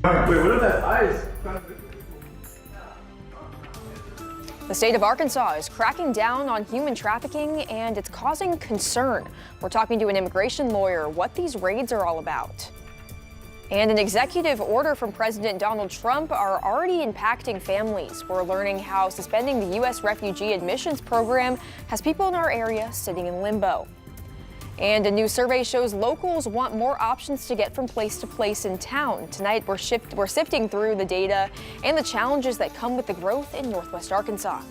The state of Arkansas is cracking down on human trafficking, and it's causing concern. We're talking to an immigration lawyer what these raids are all about. And an executive order from President Donald Trump are already impacting families. We're learning how suspending the U.S. refugee admissions program has people in our area sitting in limbo. And a new survey shows locals want more options to get from place to place in town. Tonight, we're sifting through the data and the challenges that come with the growth in Northwest Arkansas.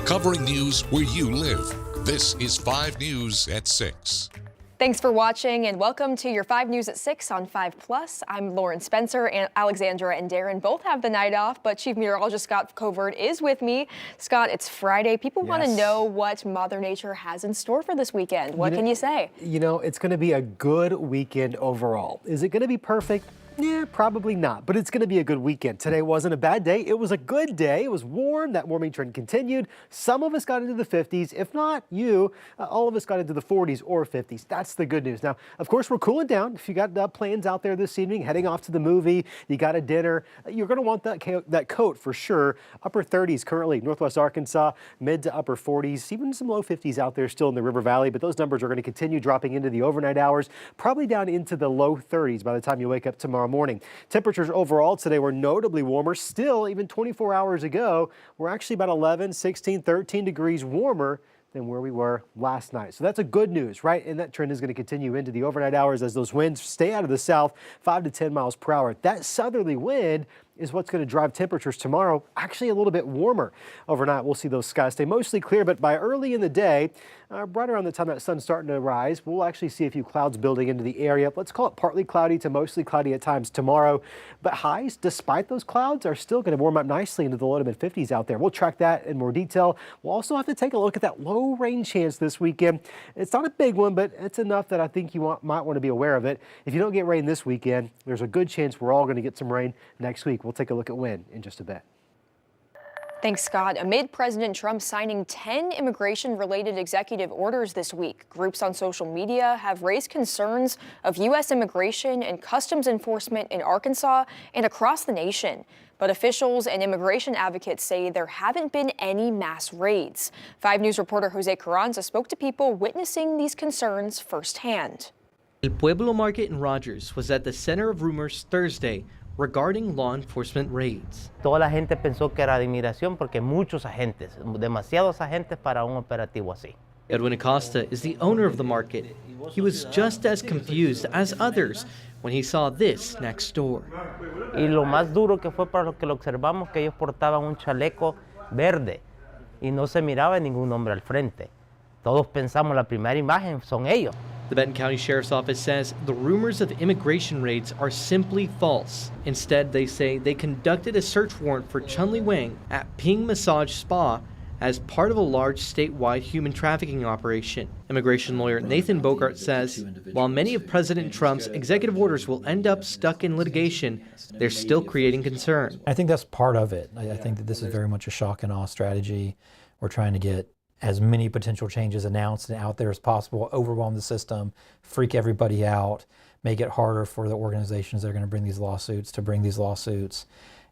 Covering news where you live. This is 5 News at 6. Thanks for watching and welcome to your 5 News at 6 on 5 Plus. I'm Lauren Spencer, and Alexandra and Darren both have the night off, but Chief Meteorologist Scott Covert is with me. Scott, it's Friday. People want to know what Mother Nature has in store for this weekend. What can you say? You know, it's going to be a good weekend overall. Is it going to be perfect? Yeah, probably not, but it's going to be a good weekend. Today wasn't a bad day. It was a good day. It was warm. That warming trend continued. Some of us got into the 50s. If not you, all of us got into the 40s or 50s. That's the good news. Now, of course, we're cooling down. If you got plans out there this evening, heading off to the movie, you got a dinner, you're going to want that coat for sure. Upper 30s currently, Northwest Arkansas, mid to upper 40s, even some low 50s out there still in the River Valley, but those numbers are going to continue dropping into the overnight hours, probably down into the low 30s by the time you wake up tomorrow morning. Temperatures overall today were notably warmer. Still, even 24 hours ago, we're actually about 11, 16, 13 degrees warmer than where we were last night. So that's a good news, right? And that trend is going to continue into the overnight hours as those winds stay out of the south, 5 to 10 miles per hour. That southerly wind is what's going to drive temperatures tomorrow actually a little bit warmer. Overnight, we'll see those skies stay mostly clear, but by early in the day, right around the time that sun's starting to rise, we'll actually see a few clouds building into the area. Let's call it partly cloudy to mostly cloudy at times tomorrow. But highs, despite those clouds, are still going to warm up nicely into the low to mid 50s out there. We'll track that in more detail. We'll also have to take a look at that low rain chance this weekend. It's not a big one, but it's enough that I think you might want to be aware of it. If you don't get rain this weekend, there's a good chance we're all going to get some rain next week. We'll take a look at when in just a bit. Thanks, Scott. Amid President Trump signing 10 immigration-related executive orders this week, groups on social media have raised concerns of U.S. immigration and customs enforcement in Arkansas and across the nation. But officials and immigration advocates say there haven't been any mass raids. 5 News reporter Jose Carranza spoke to people witnessing these concerns firsthand. El Pueblo Market in Rogers was at the center of rumors Thursday regarding law enforcement raids. Toda la gente pensó que era de inmigración porque muchos agentes, demasiados agentes para un operativo así. Edwin Acosta is the owner of the market. He was just as confused as others when he saw this next door. Y lo más duro que fue para los que lo observamos que ellos portaban un chaleco verde y no se miraba ningún hombre al frente. Todos pensamos la primera imagen son ellos. The Benton County Sheriff's Office says the rumors of immigration raids are simply false. Instead, they say they conducted a search warrant for Chun-Li Wang at Ping Massage Spa as part of a large statewide human trafficking operation. Immigration lawyer Nathan Bogart says while many of President Trump's executive orders will end up stuck in litigation, they're still creating concern. I think that's part of it. I think that this is very much a shock and awe strategy. We're trying to get as many potential changes announced and out there as possible, overwhelm the system, freak everybody out, make it harder for the organizations that are going to bring these lawsuits to bring these lawsuits,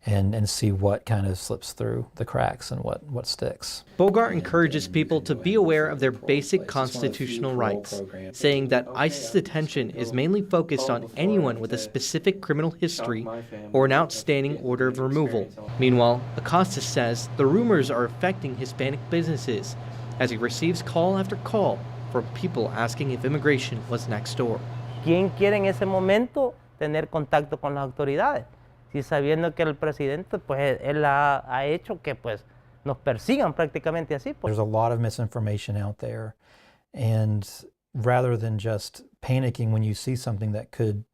and see what kind of slips through the cracks and what sticks. Bogart encourages people to be aware of their basic constitutional rights, saying that ICE's detention is mainly focused on anyone with a specific criminal history or an outstanding order of removal. Meanwhile, Acosta says the rumors are affecting Hispanic businesses as he receives call after call from people asking if immigration was next door. ¿Quién quiere en ese momento tener contacto con las autoridades? Si sabiendo que el presidente, pues él ha hecho que pues nos persigan prácticamente así. There's a lot of misinformation out there, and rather than just panicking when you see something that could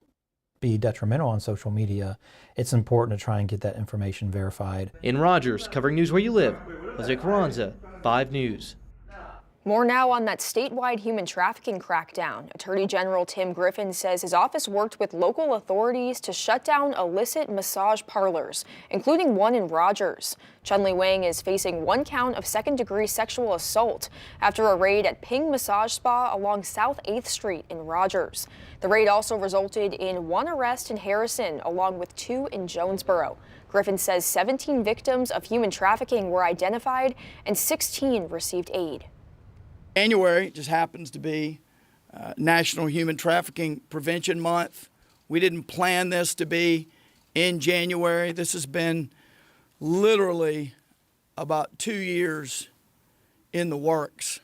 be detrimental on social media, it's important to try and get that information verified. In Rogers, covering news where you live, Jose Carranza, 5 News. More now on that statewide human trafficking crackdown. Attorney General Tim Griffin says his office worked with local authorities to shut down illicit massage parlors, including one in Rogers. Chun-Li Wang is facing 1 count of second-degree sexual assault after a raid at Ping Massage Spa along South 8th Street in Rogers. The raid also resulted in 1 arrest in Harrison, along with 2 in Jonesboro. Griffin says 17 victims of human trafficking were identified and 16 received aid. January just happens to be National Human Trafficking Prevention Month. We didn't plan this to be in January. This has been literally about 2 years in the works.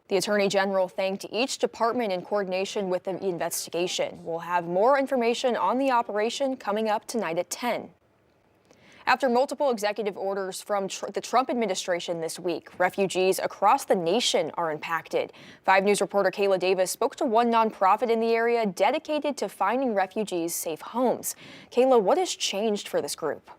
The Attorney General thanked each department in coordination with the investigation. We'll have more information on the operation coming up tonight at 10. After multiple executive orders from the Trump administration this week, refugees across the nation are impacted. 5 News reporter Kayla Davis spoke to one nonprofit in the area dedicated to finding refugees safe homes. Kayla, what has changed for this group?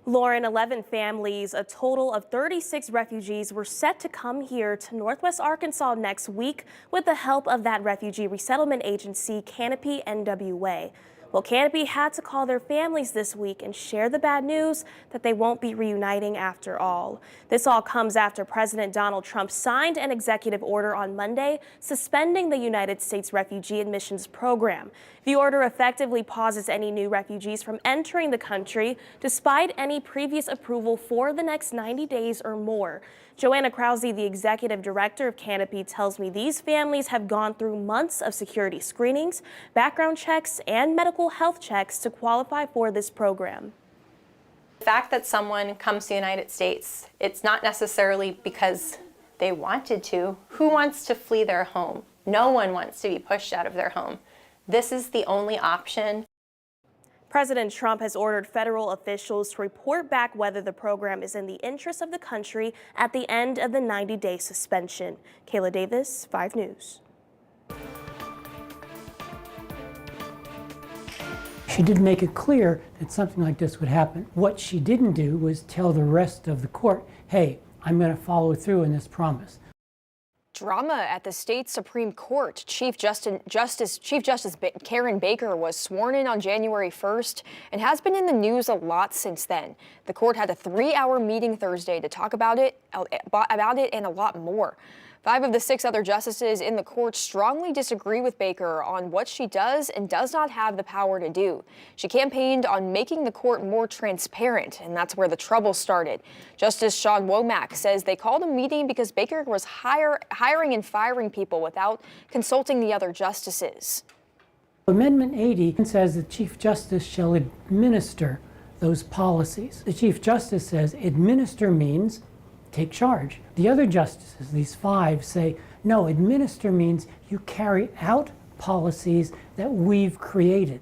Lauren, 11 families, a total of 36 refugees were set to come here to Northwest Arkansas next week with the help of that refugee resettlement agency, Canopy NWA. Well, Canopy had to call their families this week and share the bad news that they won't be reuniting after all. This all comes after President Donald Trump signed an executive order on Monday suspending the United States Refugee Admissions Program. The order effectively pauses any new refugees from entering the country despite any previous approval for the next 90 days or more. Joanna Krause, the executive director of Canopy, tells me these families have gone through months of security screenings, background checks, and medical health checks to qualify for this program. The fact that someone comes to the United States, it's not necessarily because they wanted to. Who wants to flee their home? No one wants to be pushed out of their home. This is the only option. President Trump has ordered federal officials to report back whether the program is in the interest of the country at the end of the 90-day suspension. Kayla Davis, 5 News. She did make it clear that something like this would happen. What she didn't do was tell the rest of the court, hey, I'm going to follow through in this promise. Drama at the state Supreme Court. Chief Justice Karen Baker was sworn in on January 1st and has been in the news a lot since then. The court had a 3-hour meeting Thursday to talk about it and a lot more. 5 of the 6 other justices in the court strongly disagree with Baker on what she does and does not have the power to do. She campaigned on making the court more transparent, and that's where the trouble started. Justice Sean Womack says they called a meeting because Baker was hiring and firing people without consulting the other justices. Amendment 80 says the Chief Justice shall administer those policies. The Chief Justice says administer means take charge. The other justices, these 5, say, no, administer means you carry out policies that we've created.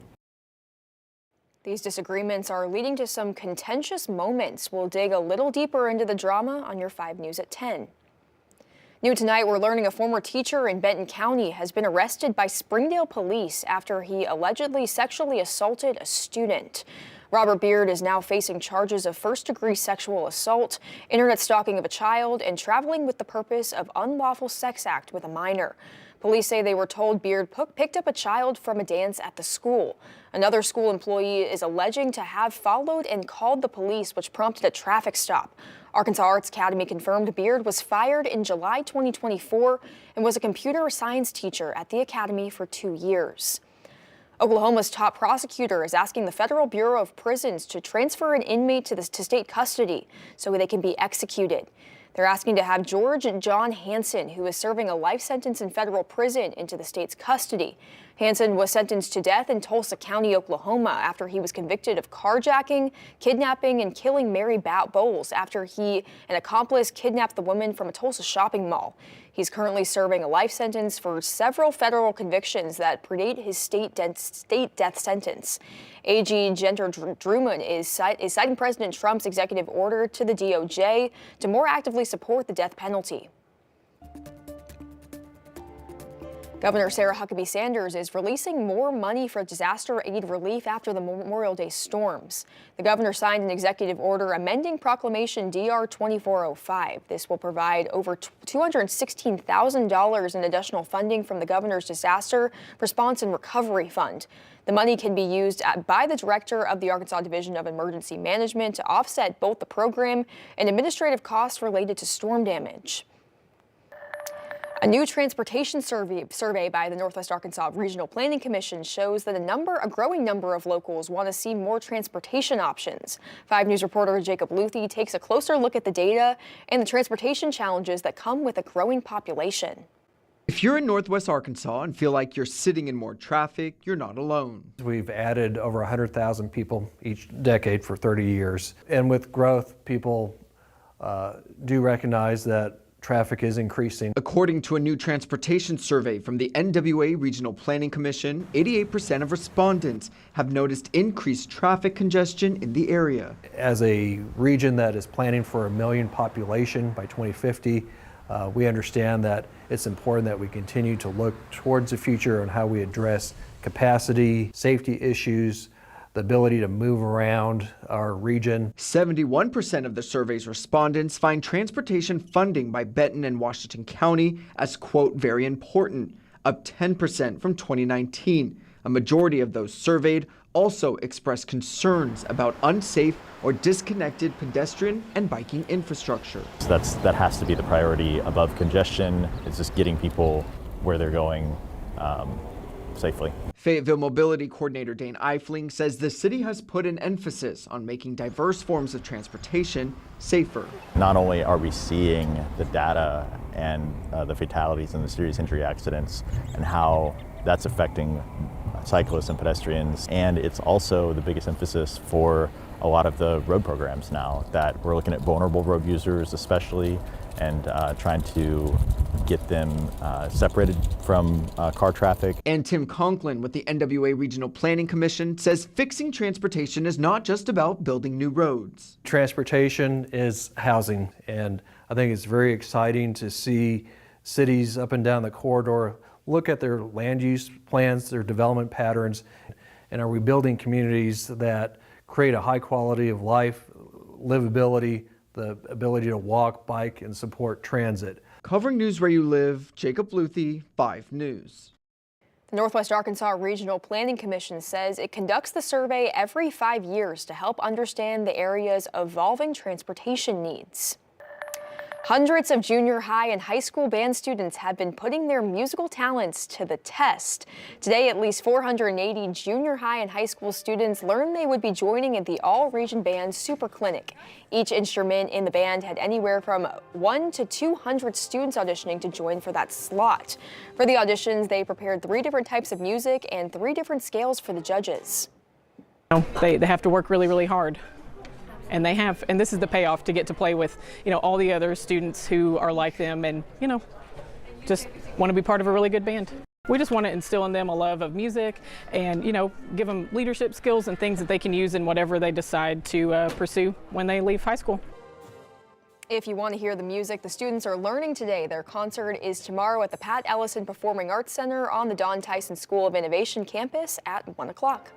These disagreements are leading to some contentious moments. We'll dig a little deeper into the drama on your 5 News at 10. New tonight, we're learning a former teacher in Benton County has been arrested by Springdale police after he allegedly sexually assaulted a student. Robert Beard is now facing charges of first-degree sexual assault, internet stalking of a child, and traveling with the purpose of unlawful sex act with a minor. Police say they were told Beard picked up a child from a dance at the school. Another school employee is alleging to have followed and called the police, which prompted a traffic stop. Arkansas Arts Academy confirmed Beard was fired in July 2024 and was a computer science teacher at the academy for 2 years. Oklahoma's top prosecutor is asking the Federal Bureau of Prisons to transfer an inmate to state custody so they can be executed. They're asking to have George John Hansen, who is serving a life sentence in federal prison, into the state's custody. Hansen was sentenced to death in Tulsa County, Oklahoma, after he was convicted of carjacking, kidnapping, and killing Mary Bowles after he, an accomplice, kidnapped the woman from a Tulsa shopping mall. He's currently serving a life sentence for several federal convictions that predate his state death sentence. AG Genter Drummond is citing President Trump's executive order to the DOJ to more actively support the death penalty. Governor Sarah Huckabee Sanders is releasing more money for disaster aid relief after the Memorial Day storms. The governor signed an executive order amending Proclamation DR 2405. This will provide over $216,000 in additional funding from the governor's Disaster Response and Recovery Fund. The money can be used by the director of the Arkansas Division of Emergency Management to offset both the program and administrative costs related to storm damage. A new transportation survey by the Northwest Arkansas Regional Planning Commission shows that a growing number of locals want to see more transportation options. 5 News reporter Jacob Luthi takes a closer look at the data and the transportation challenges that come with a growing population. If you're in Northwest Arkansas and feel like you're sitting in more traffic, you're not alone. We've added over 100,000 people each decade for 30 years. And with growth, people do recognize that traffic is increasing. According to a new transportation survey from the NWA Regional Planning Commission, 88% of respondents have noticed increased traffic congestion in the area. As a region that is planning for 1 million population by 2050, we understand that it's important that we continue to look towards the future on how we address capacity, safety issues, the ability to move around our region. 71% of the survey's respondents find transportation funding by Benton and Washington County as, quote, very important, up 10% from 2019. A majority of those surveyed also expressed concerns about unsafe or disconnected pedestrian and biking infrastructure. So that has to be the priority above congestion. It's just getting people where they're going safely. Fayetteville Mobility Coordinator Dane Eifling says the city has put an emphasis on making diverse forms of transportation safer. Not only are we seeing the data and the fatalities and the serious injury accidents and how that's affecting cyclists and pedestrians, and it's also the biggest emphasis for a lot of the road programs now, that we're looking at vulnerable road users especially, and trying to get them separated from car traffic. And Tim Conklin with the NWA Regional Planning Commission says fixing transportation is not just about building new roads. Transportation is housing, and I think it's very exciting to see cities up and down the corridor look at their land use plans, their development patterns, and are we building communities that create a high quality of life, livability, the ability to walk, bike, and support transit. Covering news where you live, Jacob Luthi, 5 News. The Northwest Arkansas Regional Planning Commission says it conducts the survey every 5 years to help understand the area's evolving transportation needs. Hundreds of junior high and high school band students have been putting their musical talents to the test. Today, at least 480 junior high and high school students learned they would be joining in the all-region band Super Clinic. Each instrument in the band had anywhere from 100 to 200 students auditioning to join for that slot. For the auditions, they prepared 3 different types of music and 3 different scales for the judges. They have to work really, really hard. And they have, and this is the payoff to get to play with, all the other students who are like them and, just want to be part of a really good band. We just want to instill in them a love of music and, give them leadership skills and things that they can use in whatever they decide to pursue when they leave high school. If you want to hear the music the students are learning today, their concert is tomorrow at the Pat Ellison Performing Arts Center on the Don Tyson School of Innovation campus at 1 o'clock.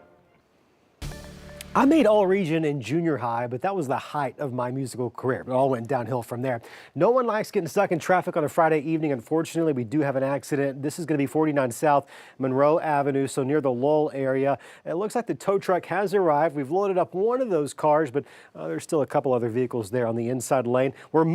I made all-region in junior high, but that was the height of my musical career. It all went downhill from there. No one likes getting stuck in traffic on a Friday evening. Unfortunately, we do have an accident. This is going to be 49 South Monroe Avenue, so near the Lowell area. It looks like the tow truck has arrived. We've loaded up one of those cars, but there's still a couple other vehicles there on the inside lane. We're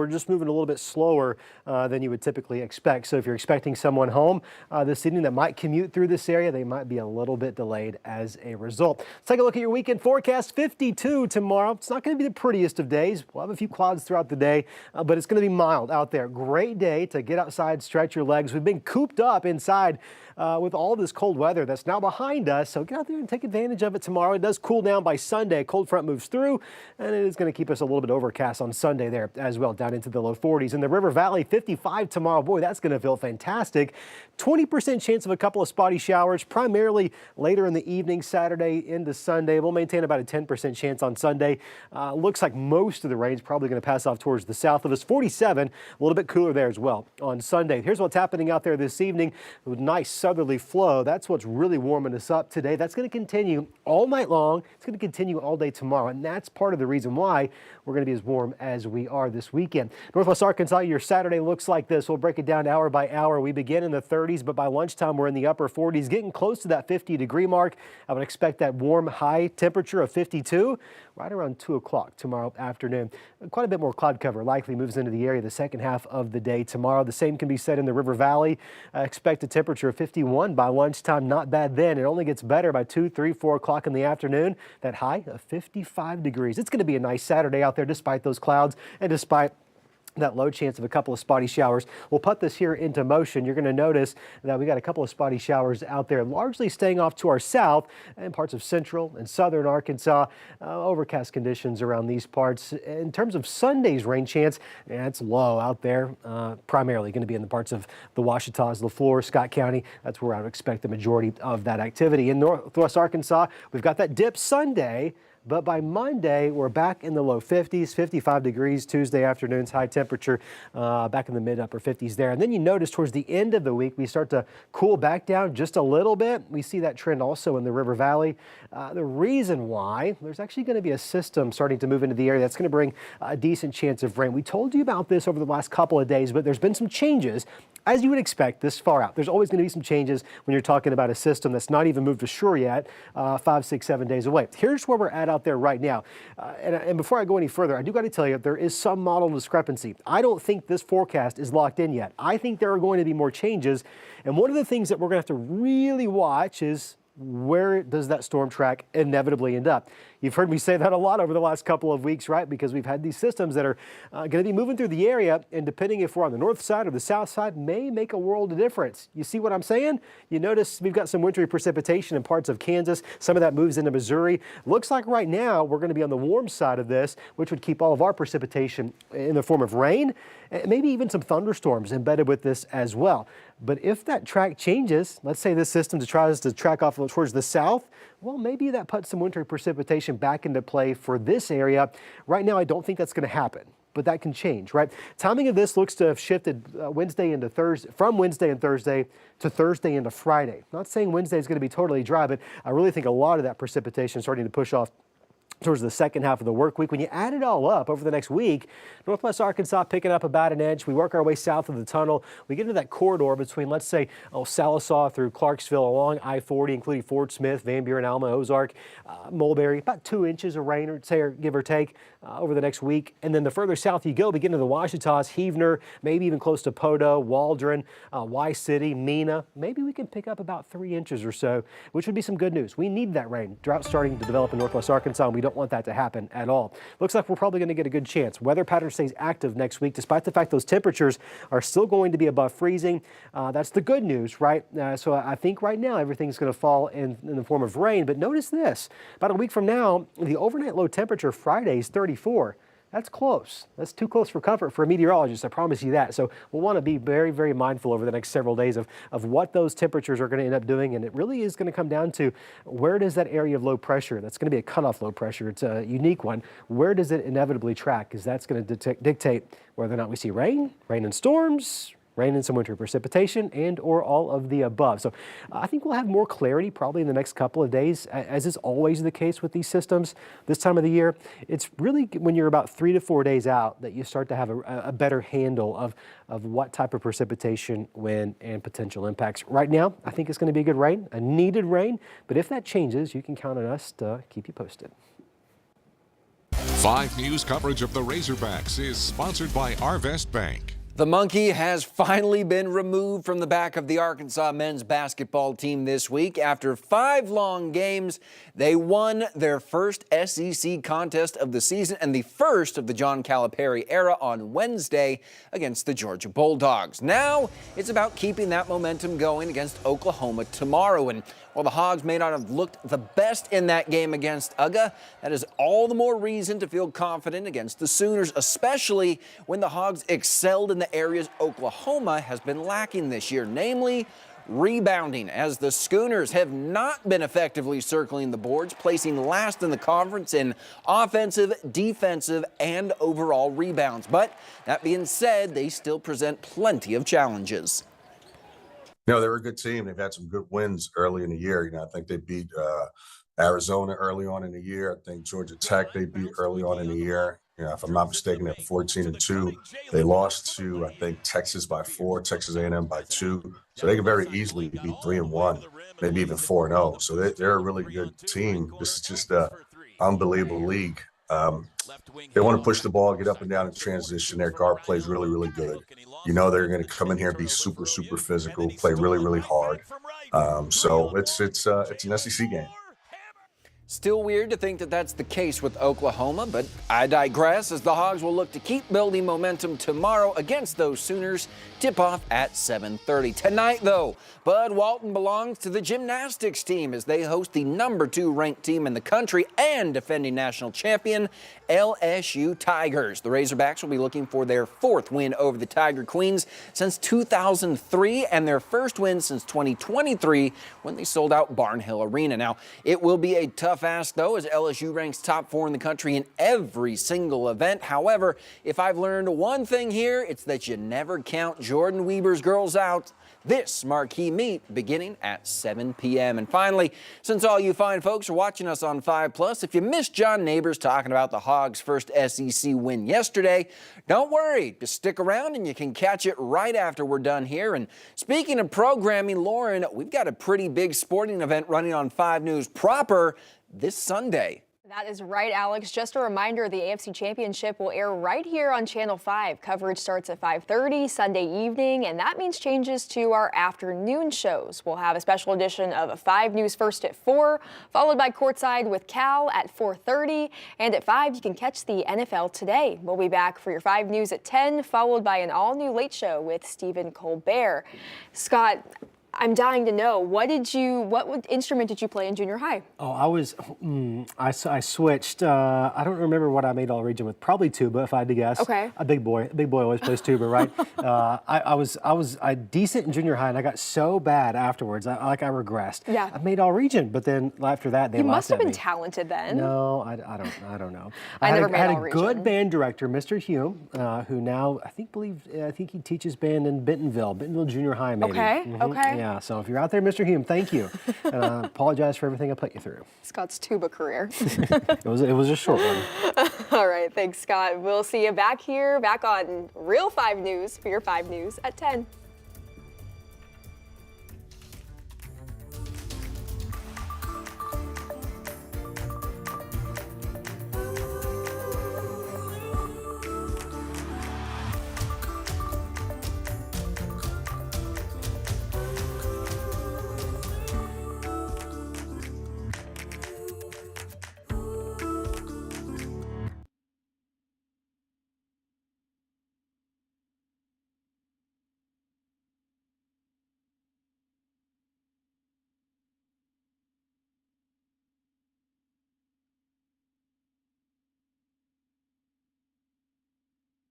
just moving a little bit slower than you would typically expect. So if you're expecting someone home this evening that might commute through this area, they might be a little bit delayed as a result. Let's take a look at your weekend forecast. 52 tomorrow. It's not going to be the prettiest of days. We'll have a few clouds throughout the day, but it's going to be mild out there. Great day to get outside, stretch your legs. We've been cooped up inside with all this cold weather that's now behind us, so get out there and take advantage of it tomorrow. It does cool down by Sunday. A cold front moves through, and it is going to keep us a little bit overcast on Sunday there as well, down into the low 40s. In the River Valley, 55 tomorrow. Boy, that's going to feel fantastic. 20% chance of a couple of spotty showers, primarily later in the evening, Saturday into Sunday. We'll maintain about a 10% chance on Sunday. Looks like most of the rain's probably going to pass off towards the south of us. 47, a little bit cooler there as well on Sunday. Here's what's happening out there this evening with nice southerly flow. That's what's really warming us up today. That's going to continue all night long. It's going to continue all day tomorrow, and that's part of the reason why we're going to be as warm as we are this weekend. Northwest Arkansas, your Saturday looks like this. We'll break it down hour by hour. We begin in the 30s, but by lunchtime we're in the upper 40s, getting close to that 50-degree mark. I would expect that warm high temperature of 52 right around 2 o'clock tomorrow afternoon. Quite a bit more cloud cover likely moves into the area the second half of the day tomorrow. The same can be said in the River Valley. I expect a temperature of 51 by lunchtime. Not bad then. It only gets better by 2, 3, 4 o'clock in the afternoon. That high of 55 degrees. It's going to be a nice Saturday out there despite those clouds and despite that low chance of a couple of spotty showers. We'll put this here into motion. You're going to notice that we got a couple of spotty showers out there, largely staying off to our south and parts of central and southern Arkansas. Overcast conditions around these parts. In terms of Sunday's rain chance, it's low out there. Primarily going to be in the parts of the Ouachitas, LaFleur, Scott County. That's where I would expect the majority of that activity. In Northwest Arkansas, we've got that dip Sunday. But by Monday, we're back in the low 50s, 55 degrees Tuesday afternoon's high temperature, back in the mid-upper 50s there. And then you notice towards the end of the week, we start to cool back down just a little bit. We see that trend also in the River Valley. The reason why, there's actually going to be a system starting to move into the area that's going to bring a decent chance of rain. We told you about this over the last couple of days, but there's been some changes. As you would expect this far out, there's always going to be some changes when you're talking about a system that's not even moved ashore yet, 5, 6, 7 days away. Here's where we're at out there right now. And before I go any further, I do got to tell you, there is some model discrepancy. I don't think this forecast is locked in yet. I think there are going to be more changes. And one of the things that we're going to have to really watch is where does that storm track inevitably end up? You've heard me say that a lot over the last couple of weeks, right? Because we've had these systems that are going to be moving through the area, and depending if we're on the north side or the south side, may make a world of difference. You see what I'm saying? You notice we've got some wintry precipitation in parts of Kansas. Some of that moves into Missouri. Looks like right now we're going to be on the warm side of this, which would keep all of our precipitation in the form of rain, and maybe even some thunderstorms embedded with this as well. But if that track changes, let's say this system tries to track off towards the south, well, maybe that puts some wintry precipitation back into play for this area. Right now, I don't think that's going to happen, but that can change, right? Timing of this looks to have shifted Wednesday into Thursday, from Wednesday and Thursday to Thursday into Friday. Not saying Wednesday is going to be totally dry, but I really think a lot of that precipitation is starting to push off towards the second half of the work week. When you add it all up over the next week, Northwest Arkansas picking up about an inch. We work our way south of the tunnel. We get into that corridor between, let's say, Sallisaw through Clarksville along I-40, including Fort Smith, Van Buren, Alma, Ozark, Mulberry, about 2 inches of rain, or say, give or take, over the next week. And then the further south you go, we get into the Ouachitas, Heavener, maybe even close to Podo, Waldron, Y-City, Mena. Maybe we can pick up about 3 inches or so, which would be some good news. We need that rain. Drought starting to develop in Northwest Arkansas, and we don't want that to happen at all. Looks like we're probably going to get a good chance. Weather pattern stays active next week, despite the fact those temperatures are still going to be above freezing. That's the good news, right? So I think right now everything's going to fall in the form of rain. But notice this, about a week from now, the overnight low temperature Friday is 34. That's close. That's too close for comfort for a meteorologist, I promise you that. So we'll want to be very, very mindful over the next several days of what those temperatures are going to end up doing. And it really is going to come down to where does that area of low pressure, that's going to be a cutoff low pressure, it's a unique one, where does it inevitably track? Because that's going to dictate whether or not we see rain and storms, rain and some winter precipitation, and or all of the above. So I think we'll have more clarity probably in the next couple of days, as is always the case with these systems this time of the year. It's really when you're about 3 to 4 days out that you start to have a better handle of what type of precipitation, wind, and potential impacts. Right now, I think it's going to be a good rain, a needed rain, but if that changes, you can count on us to keep you posted. 5 News coverage of the Razorbacks is sponsored by Arvest Bank. The monkey has finally been removed from the back of the Arkansas men's basketball team this week. After 5 long games, they won their first SEC contest of the season and the first of the John Calipari era on Wednesday against the Georgia Bulldogs. Now it's about keeping that momentum going against Oklahoma tomorrow. And while the Hogs may not have looked the best in that game against UGA, that is all the more reason to feel confident against the Sooners, especially when the Hogs excelled in the areas Oklahoma has been lacking this year, namely rebounding, as the Schooners have not been effectively circling the boards, placing last in the conference in offensive, defensive, and overall rebounds. But that being said, they still present plenty of challenges. They're a good team. They've had some good wins early in the year. I think they beat Arizona early on in the year. I think Georgia Tech they beat early on in the year. If I'm not mistaken, at 14-2. They lost to, I think, Texas by 4, Texas A&M by 2. So they can very easily be 3-1, maybe even 4-0. So they're a really good team. This is just an unbelievable league. They want to push the ball, get up and down in transition. Their guard plays really, really good. They're going to come in here and be super, super physical, play really, really hard. So it's an SEC game. Still weird to think that that's the case with Oklahoma, but I digress, as the Hogs will look to keep building momentum tomorrow against those Sooners. Tip-off at 7:30. Tonight, though, Bud Walton belongs to the gymnastics team as they host the #2 ranked team in the country and defending national champion, LSU Tigers. The Razorbacks will be looking for their 4th win over the Tiger Queens since 2003 and their first win since 2023 when they sold out Barnhill Arena. Now, it will be a tough ask, though, as LSU ranks top 4 in the country in every single event. However, if I've learned one thing here, it's that you never count Jordan Weber's girls out. This marquee meet beginning at 7 p.m. And finally, since all you fine folks are watching us on 5+, if you missed John Neighbors talking about the Hogs' first SEC win yesterday, don't worry. Just stick around and you can catch it right after we're done here. And speaking of programming, Lauren, we've got a pretty big sporting event running on 5 News proper this Sunday. That is right, Alex. Just a reminder, the AFC Championship will air right here on Channel 5. Coverage starts at 5:30 Sunday evening, and that means changes to our afternoon shows. We'll have a special edition of 5 News first at 4, followed by Courtside with Cal at 4:30, and at 5 you can catch the NFL Today. We'll be back for your 5 News at 10, followed by an all-new Late Show with Stephen Colbert. Scott, I'm dying to know, what instrument did you play in junior high? Oh, I switched. I don't remember what I made all region with. Probably tuba, if I had to guess. Okay. A big boy always plays tuba, right? I was decent in junior high, and I got so bad afterwards. I regressed. Yeah. I made all region, but then after that, they You laughed must have at been me. talented then. No, I don't know. I never made had all a region. good band director, Mr. Hume, who now I think he teaches band in Bentonville Junior High, maybe. Okay. Okay. Yeah. So if you're out there, Mr. Hume, thank you. Apologize for everything I put you through. Scott's tuba career. It was a short one. All right, thanks, Scott. We'll see you back on Real 5 News for your 5 News at 10.